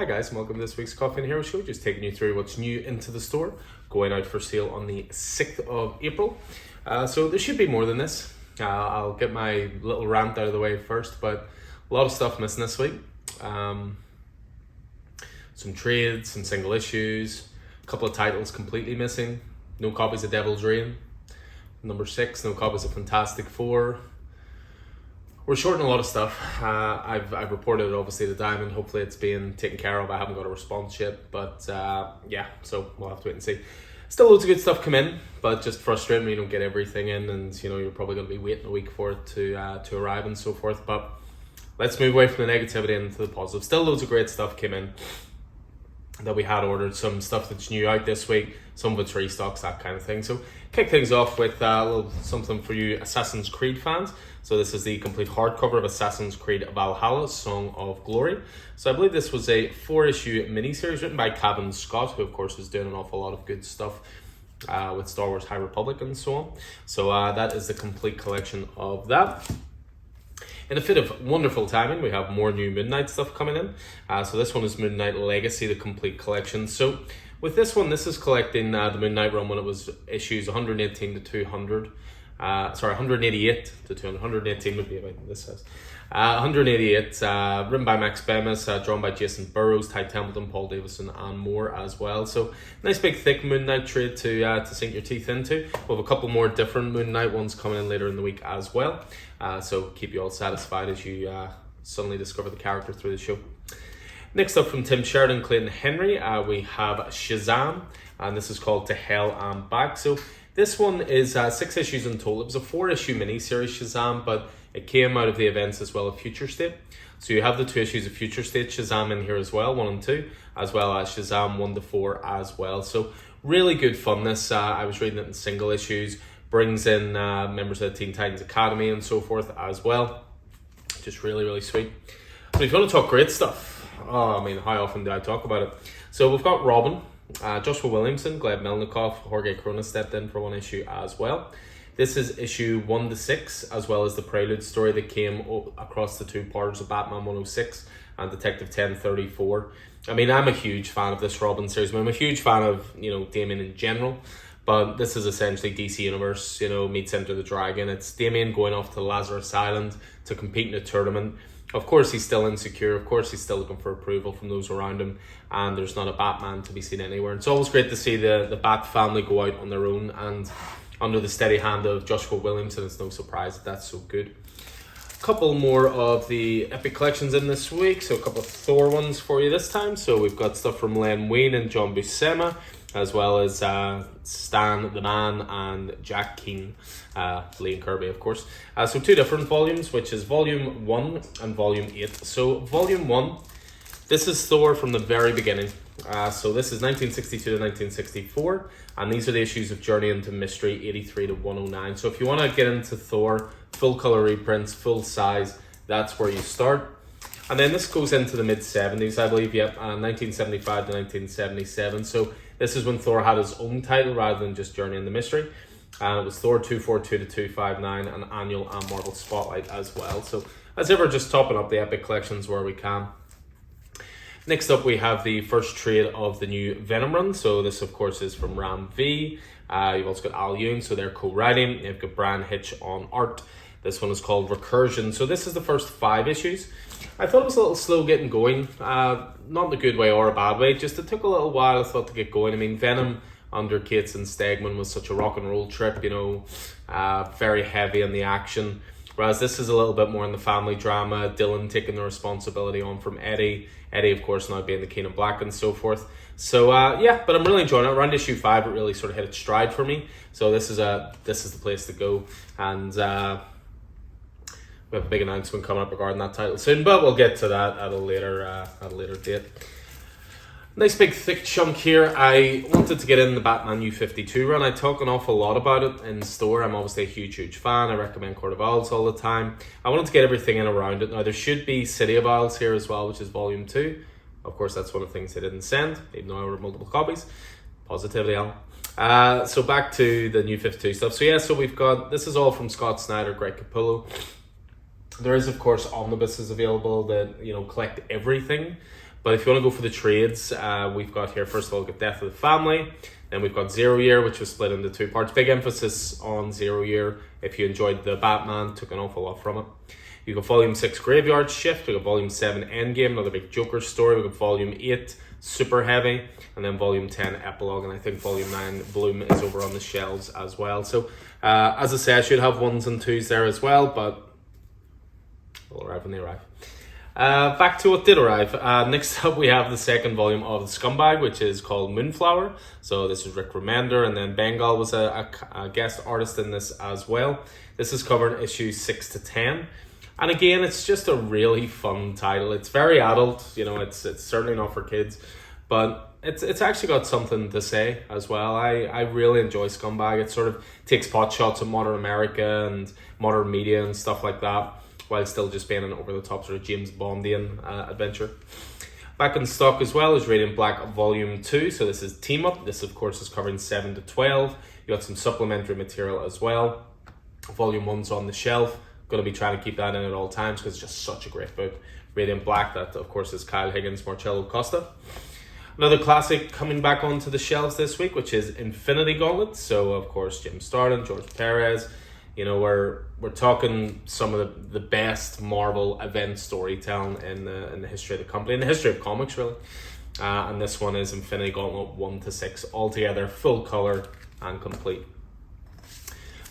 guys, and welcome to this week's Coffee and Hero Show. Just taking you through what's new into the store, going out for sale on the 6th of April. So there should be more than this. I'll get my little rant out of the way first, but a lot of stuff missing this week. Some trades, some single issues, a couple of titles completely missing. No copies of Devil's Reign. Number 6, no copies of Fantastic Four. We're shorting a lot of stuff. I've reported it obviously to Diamond. Hopefully it's being taken care of. I haven't got a response yet, but yeah, so we'll have to wait and see. Still loads of good stuff come in, but just frustrating when you don't get everything in, and you know you're probably going to be waiting a week for it to arrive and so forth. But let's move away from the negativity and into the positive. Still loads of great stuff came in that we had ordered. Some stuff that's new out this week, some of it's restocks, that kind of thing. So kick things off with a little something for you Assassin's Creed fans. So this is the complete hardcover of Assassin's Creed Valhalla, Song of Glory. So I believe this was a 4-issue miniseries written by Cavan Scott, who of course is doing an awful lot of good stuff with Star Wars High Republic and so on. So that is the complete collection of that. In a fit of wonderful timing, we have more new Moon Knight stuff coming in. So this one is Moon Knight Legacy, the complete collection. So with this one, this is collecting the Moon Knight run when it was issues 118 to 200. 188 to 200. 118 would be about this says. 188, written by Max Bemis, drawn by Jason Burrows, Ty Templeton, Paul Davison, and more as well. So nice big thick Moon Knight trade to sink your teeth into. We'll have a couple more different Moon Knight ones coming in later in the week as well. So keep you all satisfied as you suddenly discover the character through the show. Next up from Tim Sheridan, Clayton Henry, we have Shazam, and this is called To Hell and Back. So this one is 6 issues in total. It was a 4-issue mini-series, Shazam, but it came out of the events as well of Future State. So you have the 2 issues of Future State Shazam in here as well, 1 and 2, as well as Shazam 1 to 4 as well. So really good fun. This I was reading it in single issues, brings in members of the Teen Titans Academy and so forth as well. Just really, really sweet. But if you want to talk great stuff, I mean, how often do I talk about it? So we've got Robin, Joshua Williamson, Gleb Melnikov, Jorge Corona stepped in for 1 issue as well. This is issue 1 to 6, as well as the prelude story that came across the 2 parts of Batman 106 and Detective 1034. I mean, I'm a huge fan of this Robin series. I'm a huge fan of, you know, Damian in general, but this is essentially DC Universe, you know, meets Enter the Dragon. It's Damian going off to Lazarus Island to compete in a tournament. Of course, he's still insecure. Of course, he's still looking for approval from those around him. And there's not a Batman to be seen anywhere. And it's always great to see the Bat family go out on their own and under the steady hand of Joshua Williamson. It's no surprise that that's so good. A couple more of the Epic collections in this week. So a couple of Thor ones for you this time. So we've got stuff from Len Wein and John Buscema, as well as Stan the Man and Jack Keane, Lee and Kirby, of course. So 2 different volumes, which is Volume 1 and Volume 8. So Volume 1, this is Thor from the very beginning. So this is 1962 to 1964, and these are the issues of Journey into Mystery 83 to 109. So if you want to get into Thor, full color reprints, full size, that's where you start. And then this goes into the mid-70s, I believe, 1975 to 1977. So this is when Thor had his own title rather than just Journey into Mystery. And it was Thor 242 to 259, an annual and Marvel Spotlight as well. So as ever, just topping up the Epic collections where we can. Next up, we have the first trade of the new Venom run. So this, of course, is from Ram V. You've also got Al Ewing, so they're co-writing. You've got Brian Hitch on art. This one is called Recursion. So this is the first 5 issues. I thought it was a little slow getting going. Not in a good way or a bad way. Just it took a little while, I thought, to get going. I mean, Venom under Cates and Stegman was such a rock and roll trip, you know, very heavy in the action. Whereas this is a little bit more in the family drama, Dylan taking the responsibility on from Eddie. Eddie, of course, now being the King of Black and so forth. So, yeah, but I'm really enjoying it. Around issue 5, it really sort of hit its stride for me. So this is the place to go. And we have a big announcement coming up regarding that title soon, but we'll get to that at a later date. Nice big thick chunk here. I wanted to get in the Batman New 52 run. I talk an awful lot about it in store. I'm obviously a huge fan. I recommend Court of Owls all the time. I wanted to get everything in around it. Now there should be City of Owls here as well, which is volume 2. Of course, that's one of the things they didn't send, even though I ordered multiple copies. Positively, Al. So back to the New 52 stuff. So yeah, so we've got, this is all from Scott Snyder, Greg Capullo. There is, of course, omnibuses available that, you know, collect everything. But if you want to go for the trades, we've got here, first of all, we've got Death of the Family. Then we've got 0 Year, which was split into 2 parts. Big emphasis on 0 Year. If you enjoyed the Batman, took an awful lot from it. You've got Volume 6, Graveyard Shift. We've got Volume 7, Endgame, another big Joker story. We've got Volume 8, Super Heavy. And then Volume 10, Epilogue. And I think Volume 9, Bloom, is over on the shelves as well. So, as I say, I should have 1s and 2s there as well, but they'll arrive when they arrive. Back to what did arrive. Next up, we have the 2nd volume of The Scumbag, which is called Moonflower. So this is Rick Remender, and then Bengal was a guest artist in this as well. This is covering issues 6 to 10. And again, it's just a really fun title. It's very adult, you know, it's certainly not for kids, but it's actually got something to say as well. I really enjoy Scumbag. It sort of takes pot shots at modern America and modern media and stuff like that, while still just being an over-the-top sort of James Bondian adventure. Back in stock as well is Radiant Black Volume 2. So this is Team Up. This, of course, is covering 7 to 12. You got some supplementary material as well. Volume 1's on the shelf. Going to be trying to keep that in at all times because it's just such a great book. Radiant Black, that, of course, is Kyle Higgins, Marcello Costa. Another classic coming back onto the shelves this week, which is Infinity Gauntlet. So, of course, Jim Starlin, George Perez. You know, we're talking some of the best Marvel event storytelling in the history of the company, in the history of comics, really. And this one is Infinity Gauntlet 1 to 6 altogether, full color and complete.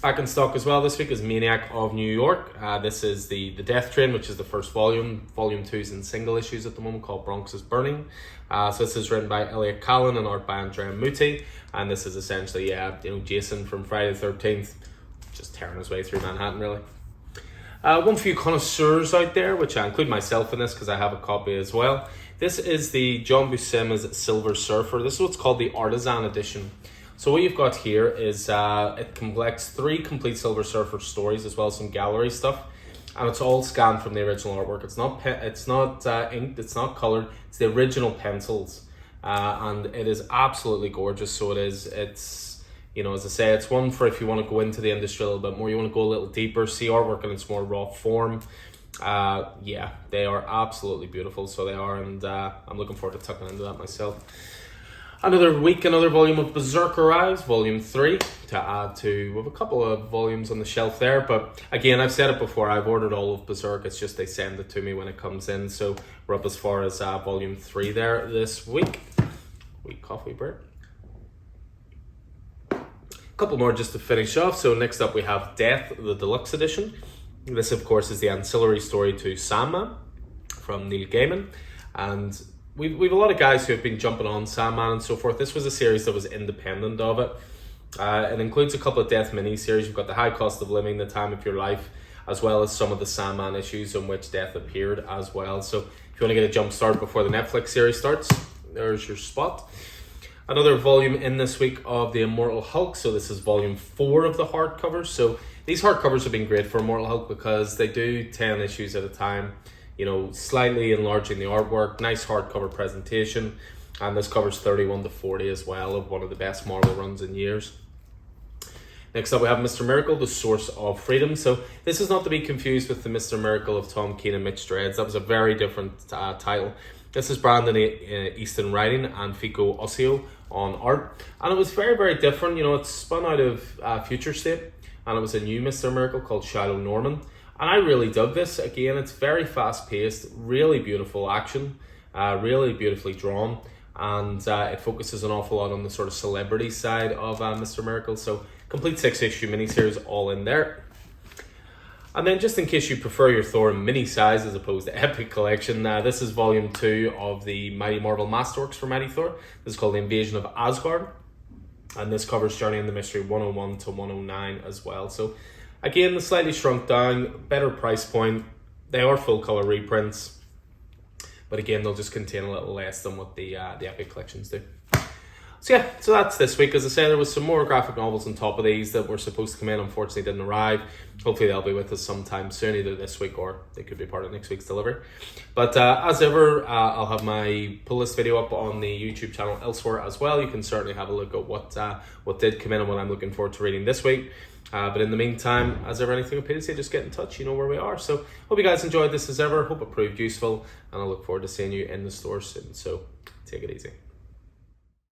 Back in stock as well this week is Maniac of New York. This is the Death Train, which is the first volume. Volume 2 is in single issues at the moment, called Bronx is Burning. So this is written by Elliot Callan and art by Andrea Muti. And this is essentially, Jason from Friday the 13th, just tearing his way through Manhattan, really. One for you connoisseurs out there, which I include myself in this because I have a copy as well. This is the John Buscema's Silver Surfer. This is what's called the Artisan Edition. So what you've got here is it collects 3 complete Silver Surfer stories as well as some gallery stuff, and it's all scanned from the original artwork. It's not inked, it's not colored. It's the original pencils, and it is absolutely gorgeous. So it is. It's, you know, as I say, it's one for if you want to go into the industry a little bit more, you want to go a little deeper, see artwork in its more raw form. Yeah, they are absolutely beautiful. So they are, and I'm looking forward to tucking into that myself. Another week, another volume of Berserk arrives, volume 3, to add to, we have a couple of volumes on the shelf there, but again, I've said it before, I've ordered all of Berserk, it's just they send it to me when it comes in, so we're up as far as volume 3 there this week. Coffee break. A couple more just to finish off. So next up we have Death, the Deluxe Edition. This, of course, is the ancillary story to Sandman from Neil Gaiman, and We've a lot of guys who have been jumping on Sandman and so forth. This was a series that was independent of it. It includes a couple of Death mini-series. You've got The High Cost of Living, The Time of Your Life, as well as some of the Sandman issues in which Death appeared as well. So if you want to get a jump start before the Netflix series starts, there's your spot. Another volume in this week of The Immortal Hulk. So this is volume 4 of the hardcovers. So these hardcovers have been great for Immortal Hulk because they do 10 issues at a time. You know, slightly enlarging the artwork, nice hardcover presentation, and this covers 31 to 40 as well of one of the best Marvel runs in years. Next up we have Mr. Miracle, The Source of Freedom. So this is not to be confused with the Mr. Miracle of Tom King and Mitch Dreads. That was a very different title. This is Brandon Easton writing and Fico Ossio on art, and it was very, very different. You know, it's spun out of Future State, and it was a new Mr. Miracle called Shiloh Norman. And I really dug this. Again, it's very fast-paced, really beautiful action, really beautifully drawn, and it focuses an awful lot on the sort of celebrity side of Mr. Miracle. So, complete 6-issue miniseries all in there. And then, just in case you prefer your Thor in mini-size as opposed to epic collection, this is volume 2 of the Mighty Marvel Masterworks for Mighty Thor. This is called The Invasion of Asgard, and this covers Journey in the Mystery 101 to 109 as well. So, again, the slightly shrunk down, better price point. They are full color reprints, but again, they'll just contain a little less than what the Epic collections do. So yeah, so that's this week. As I said, there was some more graphic novels on top of these that were supposed to come in, unfortunately didn't arrive. Hopefully they'll be with us sometime soon, either this week or they could be part of next week's delivery. But as ever, I'll have my pull list video up on the YouTube channel elsewhere as well. You can certainly have a look at what did come in and what I'm looking forward to reading this week. But in the meantime, as ever, anything appeals to you, just get in touch. You know where we are. So hope you guys enjoyed this as ever. Hope it proved useful, and I look forward to seeing you in the store soon. So take it easy.